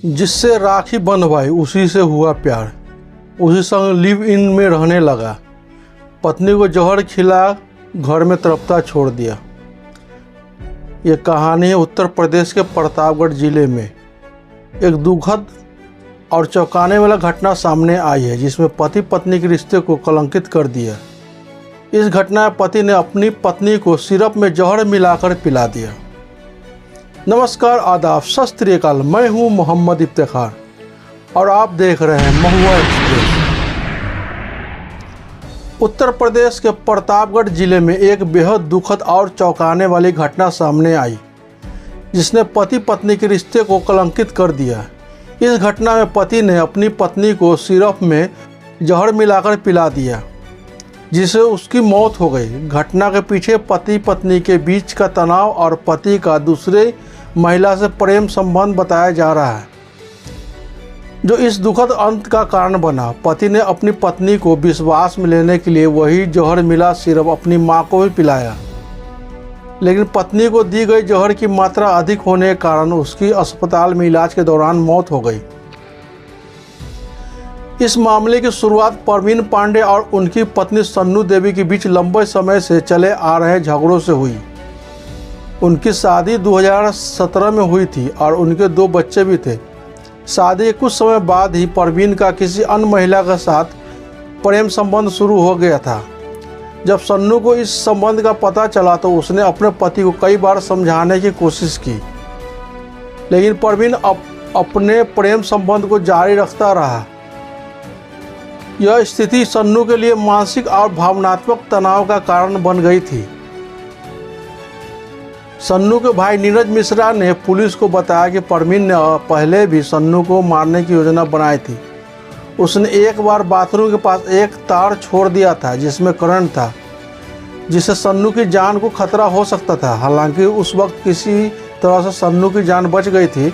जिससे राखी बंधवाई उसी से हुआ प्यार, उसी संग लिव इन में रहने लगा। पत्नी को जहर खिला घर में तड़पता छोड़ दिया। ये कहानी है उत्तर प्रदेश के प्रतापगढ़ जिले में। एक दुखद और चौंकाने वाला घटना सामने आई है जिसमें पति पत्नी के रिश्ते को कलंकित कर दिया। इस घटना में पति ने अपनी पत्नी को सिरप में जहर मिलाकर पिला दिया। नमस्कार, आदाब, सत श्री अकाल। मैं हूं मोहम्मद इफ्तिखार और आप देख रहे हैं महुआ एक्सप्रेस। उत्तर प्रदेश के प्रतापगढ़ जिले में एक बेहद दुखद और चौंकाने वाली घटना सामने आई जिसने पति पत्नी के रिश्ते को कलंकित कर दिया। इस घटना में पति ने अपनी पत्नी को सिरप में जहर मिलाकर पिला दिया जिससे उसकी मौत हो गई। घटना के पीछे पति पत्नी के बीच का तनाव और पति का दूसरे महिला से प्रेम संबंध बताया जा रहा है जो इस दुखद अंत का कारण बना। पति ने अपनी पत्नी को विश्वास में लेने के लिए वही जहर मिला सिरप अपनी मां को भी पिलाया, लेकिन पत्नी को दी गई जहर की मात्रा अधिक होने के कारण उसकी अस्पताल में इलाज के दौरान मौत हो गई। इस मामले की शुरुआत परवीन पांडे और उनकी पत्नी सन्नू देवी के बीच लंबे समय से चले आ रहे झगड़ों से हुई। उनकी शादी 2017 में हुई थी और उनके 2 बच्चे भी थे। शादी के कुछ समय बाद ही परवीन का किसी अन्य महिला के साथ प्रेम संबंध शुरू हो गया था। जब सन्नू को इस संबंध का पता चला तो उसने अपने पति को कई बार समझाने की कोशिश की, लेकिन परवीन अपने प्रेम संबंध को जारी रखता रहा। यह स्थिति सन्नू के लिए मानसिक और भावनात्मक तनाव का कारण बन गई थी। सन्नू के भाई नीरज मिश्रा ने पुलिस को बताया कि परवीन ने पहले भी सन्नू को मारने की योजना बनाई थी। उसने एक बार बाथरूम के पास एक तार छोड़ दिया था जिसमें करंट था, जिससे सन्नू की जान को खतरा हो सकता था। हालांकि उस वक्त किसी तरह से सन्नू की जान बच गई थी।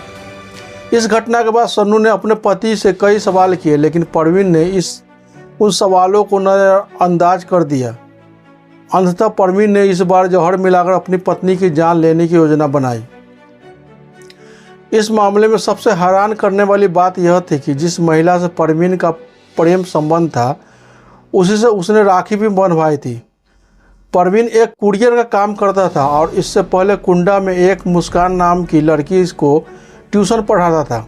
इस घटना के बाद सन्नू ने अपने पति से कई सवाल किए, लेकिन परवीन ने उन सवालों को नज़रअंदाज कर दिया। अंततः परवीन ने इस बार जहर मिलाकर अपनी पत्नी की जान लेने की योजना बनाई। इस मामले में सबसे हैरान करने वाली बात यह थी कि जिस महिला से परवीन का प्रेम संबंध था उसी से उसने राखी भी बंधवाई थी। परवीन एक कुरियर का काम करता था और इससे पहले कुंडा में एक मुस्कान नाम की लड़की इसको ट्यूशन पढ़ाता था।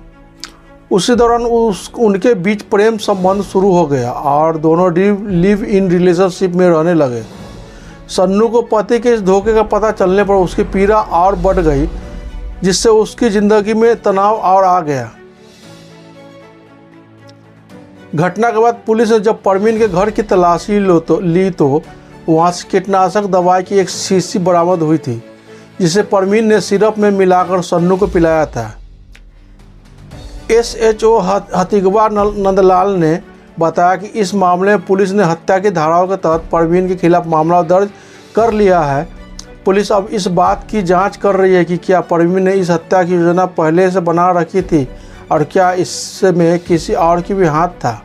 उसी दौरान उनके बीच प्रेम संबंध शुरू हो गया और दोनों लिव इन रिलेशनशिप में रहने लगे। सन्नू को पति के इस धोखे का पता चलने पर उसकी पीड़ा और बढ़ गई, जिससे उसकी जिंदगी में तनाव और आ गया। घटना के बाद पुलिस ने जब परवीन के घर की तलाशी ली तो वहां से कीटनाशक दवाई की एक शीशी बरामद हुई थी जिसे परवीन ने सिरप में मिलाकर सन्नू को पिलाया था। SHO हतिगवा नंदलाल ने बताया कि इस मामले में पुलिस ने हत्या की धाराओं के तहत परवीन के खिलाफ मामला दर्ज कर लिया है। पुलिस अब इस बात की जांच कर रही है कि क्या परवीन ने इस हत्या की योजना पहले से बना रखी थी और क्या इसमें किसी और की भी हाथ था।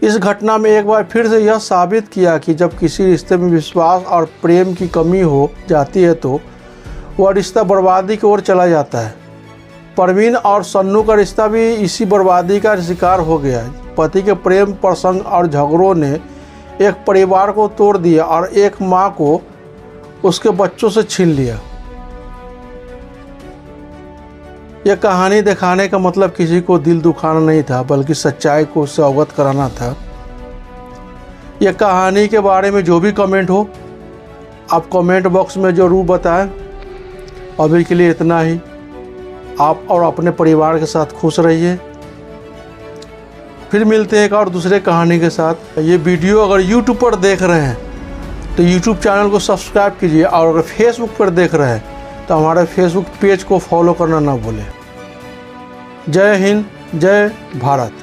इस घटना में एक बार फिर से यह साबित किया कि जब किसी रिश्ते में विश्वास और प्रेम की कमी हो जाती है तो वह रिश्ता बर्बादी की ओर चला जाता है। परवीन और सन्नू का रिश्ता भी इसी बर्बादी का शिकार हो गया। पति के प्रेम प्रसंग और झगड़ों ने एक परिवार को तोड़ दिया और एक मां को उसके बच्चों से छीन लिया। यह कहानी दिखाने का मतलब किसी को दिल दुखाना नहीं था, बल्कि सच्चाई को उससे अवगत कराना था। यह कहानी के बारे में जो भी कमेंट हो आप कमेंट बॉक्स में ज़रूर बताएं। अभी के लिए इतना ही। आप और अपने परिवार के साथ खुश रहिए। फिर मिलते हैं एक और दूसरे कहानी के साथ। ये वीडियो अगर YouTube पर देख रहे हैं तो YouTube चैनल को सब्सक्राइब कीजिए और अगर Facebook पर देख रहे हैं तो हमारे Facebook पेज को फॉलो करना ना भूलें। जय हिंद, जय भारत।